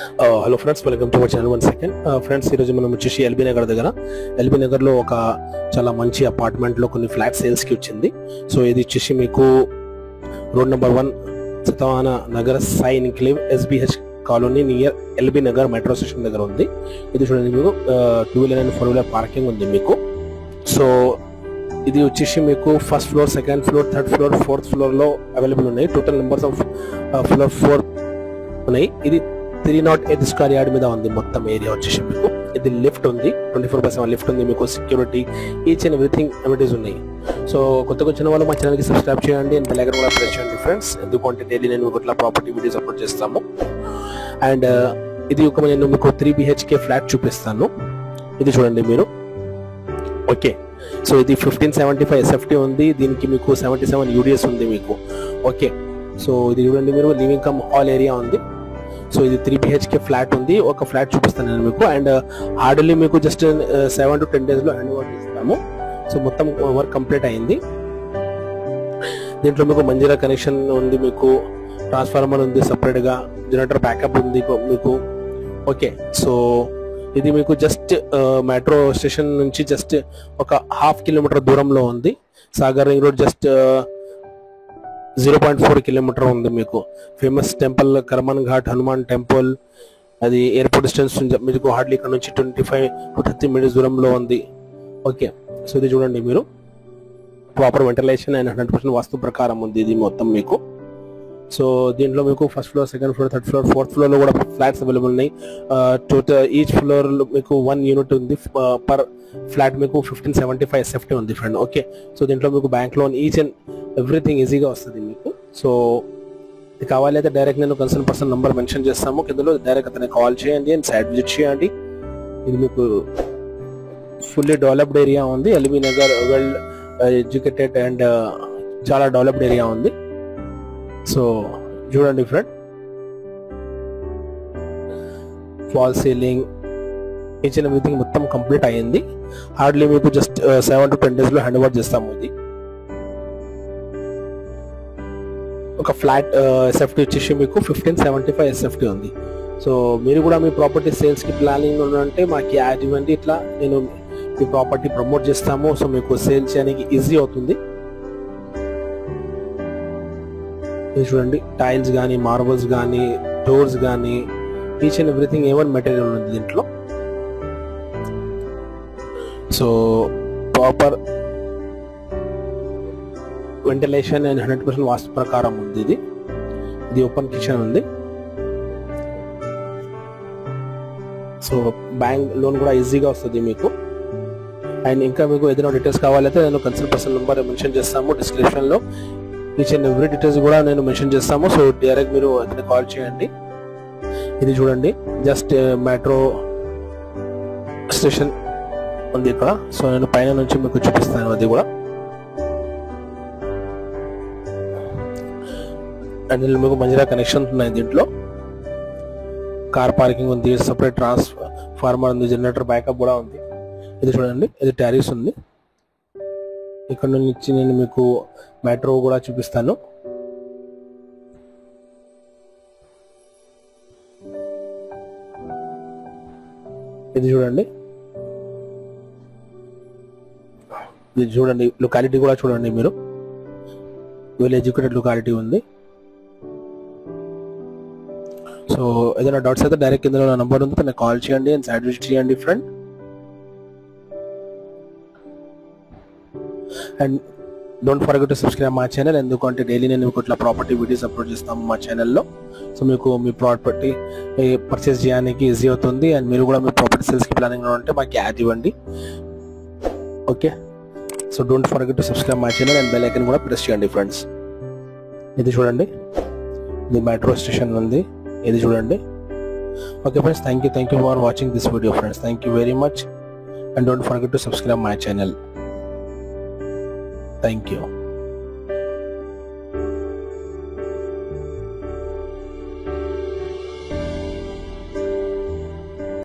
Hello friends, welcome to our channel. One second friends, ఈరోజు మనం వచ్చేసి ఎల్బీ నగర్ దగ్గర ఎల్బీ నగర్లో ఒక చాలా మంచి అపార్ట్మెంట్లో కొన్ని ఫ్లాట్ సేల్స్కి వచ్చింది. సో ఇది వచ్చేసి మీకు road number 1 Satavahana Nagar Sai enclave SBH colony near LB Nagar metro station దగ్గర ఉంది. ఇది చూడండి, మీకు 2-wheeler అండ్ 4-wheeler పార్కింగ్ ఉంది మీకు. సో ఇది వచ్చేసి మీకు first floor, second floor, third floor, fourth ఫ్లోర్లో అవైలబుల్ ఉన్నాయి. టోటల్ నెంబర్స్ ఆఫ్ ఫ్లోర్ 4 ఉన్నాయి. ఇది 308 స్క్వేర్ యార్డ్ మీద ఉంది మొత్తం ఏరియా వచ్చేసి మీకు. ఇది లిఫ్ట్ ఉంది, 24/7 లిఫ్ట్ ఉంది మీకు. సెక్యూరిటీ, ఈచ్ అండ్ ఎవ్రీథింగ్ అమిటీస్ ఉన్నాయి. సో కొత్తగా వచ్చిన వాళ్ళు మా ఛానల్కి సబ్స్క్రైబ్ చేయండి అండ్ బెల్ ఐకాన్ కూడా ప్రెస్ చేయండి ఫ్రెండ్స్. ఎందుకంటే డైలీ నేను మీకు ఇట్లా ప్రాపర్టీ వీడియోస్ అప్లోడ్ చేస్తాము. అండ్ ఇది ఒక నేను మీకు 3 BHK ఫ్లాట్ చూపిస్తాను. ఇది చూడండి మీరు. ఓకే, సో ఇది 1575 SFT ఉంది. దీనికి మీకు 77 UDS ఉంది మీకు. ఓకే, సో ఇది చూడండి మీరు, లివింగ్ కమ్ హాల్ ఏరియా ఉంది. సో ఇది 3 BHK ఫ్లాట్ ఉంది. ఒక ఫ్లాట్ చూపిస్తాను నేను మీకు. అండ్ హార్డ్లీ మీకు జస్ట్ 7 to 10 days లో హ్యాండ్ ఓవర్ చేస్తాము. సో మొత్తం వర్క్ కంప్లీట్ అయింది. దీంట్లో మీకు మంజీరా కనెక్షన్ ఉంది, మీకు ట్రాన్స్ఫార్మర్ ఉంది సపరేట్ గా, జనరేటర్ బ్యాకప్ ఉంది మీకు. ఓకే, సో ఇది మీకు జస్ట్ మెట్రో స్టేషన్ నుంచి జస్ట్ ఒక 1/2 kilometer దూరంలో ఉంది. Sagar ring road just 0.4 kilometer ఉంది మీకు. Famous temple Karman Ghat Hanuman temple, అది ఎయిర్పోర్ట్ డిస్టెన్స్ మీకు హార్డ్లీ ఇక్కడ నుంచి 25 to 30 minutes దూరంలో ఉంది. ఓకే, సో ఇది చూడండి మీరు, ప్రాపర్ వెంటిలేషన్ అండ్ 100% వాస్తు ప్రకారం ఉంది ఇది మొత్తం మీకు. సో దీంట్లో మీకు first floor, second floor, third floor, fourth floor లో కూడా ఫ్లాట్స్ అవైలబుల్ ఉన్నాయి. టోటల్ ఈచ్ ఫ్లోర్ లో మీకు 1 unit ఉంది. పర్ ఫ్లాట్ మీకు 1575 SFT ఉంది ఫ్రెండ్. ఓకే, సో దీంట్లో మీకు bank loan each and everything ఈజీగా వస్తుంది మీకు. సో ఇది కావాలి అయితే డైరెక్ట్ నేను కన్సర్న్ పర్సన్ నంబర్ మెన్షన్ చేస్తాము కిందలో, డైరెక్ట్ అతనికి కాల్ చేయండి అండ్ సైట్ విజిట్ చేయండి. ఇది మీకు ఫుల్లీ డెవలప్డ్ ఏరియా ఉంది. LB Nagar well educated and చాలా డెవలప్డ్ ఏరియా ఉంది. సో చూడండి friend, fall ceiling each and everything మొత్తం కంప్లీట్ అయ్యింది. హార్డ్లీ మీకు జస్ట్ 7 to 10 days లో హ్యాండ్ ఓవర్ చేస్తాము. ఇది ఒక ఫ్లాట్ SFT వచ్చేసి మీకు 1575 SFT ఉంది. సో మీరు కూడా మీ ప్రాపర్టీ సేల్స్ కి ప్లానింగ్ ఉంటే మాకు యాడ్ ఇవ్వండి. ఇట్లా నేను మీ ప్రాపర్టీ ప్రమోట్ చేస్తాము. సో మీకు సేల్ చేయడానికి ఈజీ అవుతుంది. చూడండి, టైల్స్ కానీ, మార్బల్స్ కానీ, డోర్స్ కానీ, each and everything A1 material ఉంది దీంట్లో. సో ప్రాపర్ వెంటిలేషన్ అండ్ 100% వాస్తు ప్రకారం ఉంది. ఇది ఓపెన్ కిచెన్ ఉంది. సో బ్యాంక్ లోన్ కూడా ఈజీగా వస్తుంది మీకు. అండ్ ఇంకా మీకు ఏదైనా డీటెయిల్స్ కావాలైతే నేను కన్సల్ట్ పర్సన్ నెంబర్ మెన్షన్ చేస్తాము డిస్క్రిప్షన్ లో. ఈచ్ అండ్ ఎవ్రీ డీటెయిల్స్ కూడా నేను మెన్షన్ చేస్తాము. సో డైరెక్ట్ మీరు అతన్ని కాల్ చేయండి. ఇది చూడండి, జస్ట్ మెట్రో స్టేషన్ ఉంది ఇక్కడ. సో నేను పైన నుంచి మీకు చూపిస్తాను. అది కూడా అండ్ మీకు మంజీరా కనెక్షన్ ఉన్నాయి దీంట్లో. కార్ పార్కింగ్ ఉంది, సపరేట్ ట్రాన్స్ఫార్మర్ ఉంది, జనరేటర్ బ్యాకప్ కూడా ఉంది. ఇది చూడండి, ఇది టెర్రస్ ఉంది. ఇక్కడ నుంచి నేను మీకు మెట్రో కూడా చూపిస్తాను. ఇది చూడండి, లొకాలిటీ కూడా చూడండి మీరు. వెల్ ఎడ్యుకేటెడ్ లొకాలిటీ ఉంది. సో ఏదైనా డౌట్స్ అయితే డైరెక్ట్ కింద నా నంబర్ ఉంది, తనకి కాల్ చేయండి అండ్ సైట్ విజిట్ చేయండి friend. And don't forget to subscribe మా ఛానల్. ఎందుకంటే డైలీ నేను మీకు ఇట్లా ప్రాపర్టీ వీడియోస్ అప్లోడ్ చేస్తాము మా ఛానల్లో. సో మీకు మీ ప్రాపర్టీ పర్చేస్ చేయడానికి ఈజీ అవుతుంది. అండ్ మీరు కూడా మీ ప్రాపర్టీ సేల్స్కి ప్లానింగ్ ఉంటే మాకు యాడ్ ఇవ్వండి. Okay, so don't forget to subscribe మా ఛానల్ అండ్ బెల్ ఐకాన్ కూడా ప్రెస్ చేయండి ఫ్రెండ్స్. ఇది చూడండి, ఇది మెట్రో స్టేషన్ ఉంది. ఇది చూడండి. Okay friends, thank you for watching this video friends. Thank you very much and don't forget to subscribe my channel. Thank you.